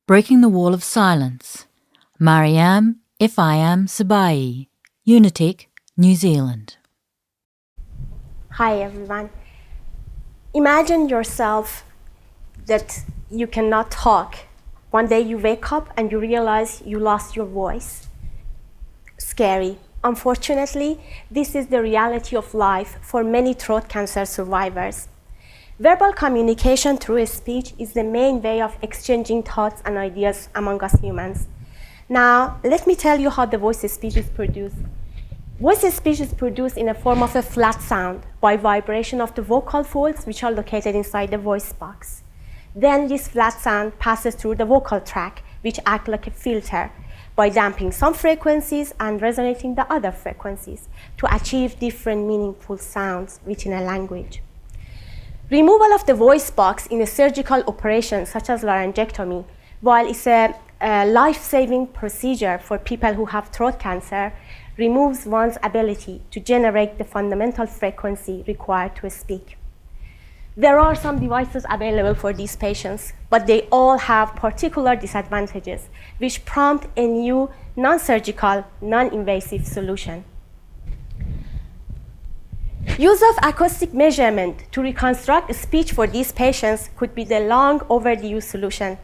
Breaking the Wall of Silence. Maryam, If I Am Sabaee, Unitec, New Zealand. Hi everyone. Imagine yourself that you cannot talk. One day you wake up and you realize you lost your voice. Scary. Unfortunately, this is the reality of life for many throat cancer survivors. Verbal communication through speech is the main way of exchanging thoughts and ideas among us humans. Now, let me tell you how the voice speech is produced. Voice speech is produced in a form of a flat sound by vibration of the vocal folds, which are located inside the voice box. Then this flat sound passes through the vocal tract, which acts like a filter by damping some frequencies and resonating the other frequencies to achieve different meaningful sounds within a language. Removal of the voice box in a surgical operation such as laryngectomy, while it's a life-saving procedure for people who have throat cancer, removes one's ability to generate the fundamental frequency required to speak. There are some devices available for these patients, but they all have particular disadvantages, which prompt a new non-surgical, non-invasive solution. Use of acoustic measurement to reconstruct speech for these patients could be the long overdue solution.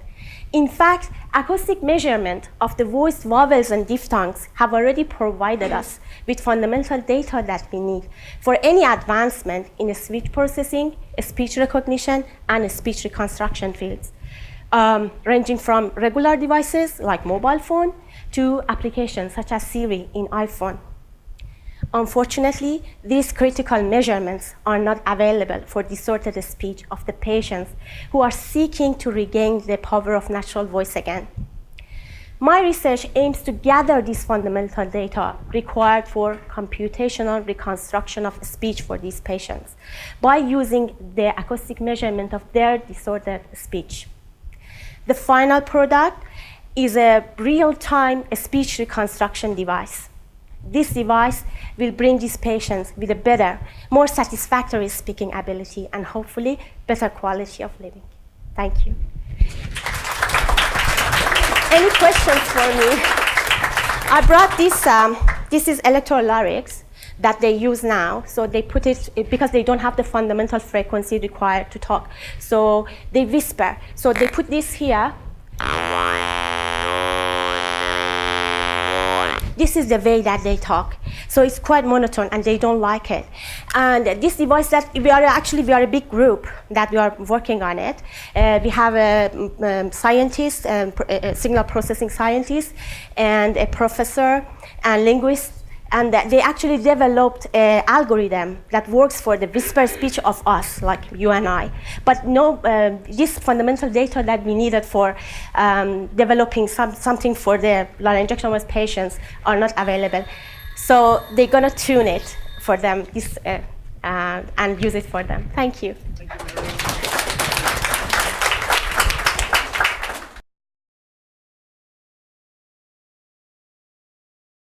In fact, acoustic measurement of the voiced vowels and diphthongs have already provided us with fundamental data that we need for any advancement in speech processing, speech recognition, and speech reconstruction fields, ranging from regular devices like mobile phone to applications such as Siri in iPhone. Unfortunately, these critical measurements are not available for distorted speech of the patients who are seeking to regain the power of natural voice again. My research aims to gather these fundamental data required for computational reconstruction of speech for these patients by using the acoustic measurement of their disordered speech. The final product is a real-time speech reconstruction device. This device will bring these patients with a better, more satisfactory speaking ability and hopefully better quality of living. Thank you. Any questions for me? I brought this, this is Electrolarynx that they use now. So they put it, because they don't have the fundamental frequency required to talk. So they whisper. So they put this here. This is the way that they talk. So it's quite monotone and they don't like it. And this device that we are a big group that we are working on it. We have a scientist, a signal processing scientist, and a professor and linguist. And they actually developed an algorithm that works for the whisper speech of us, like you and I. But no, this fundamental data that we needed for developing something for the laryngectomy patients are not available. So they're going to tune it for them and use it for them. Thank you.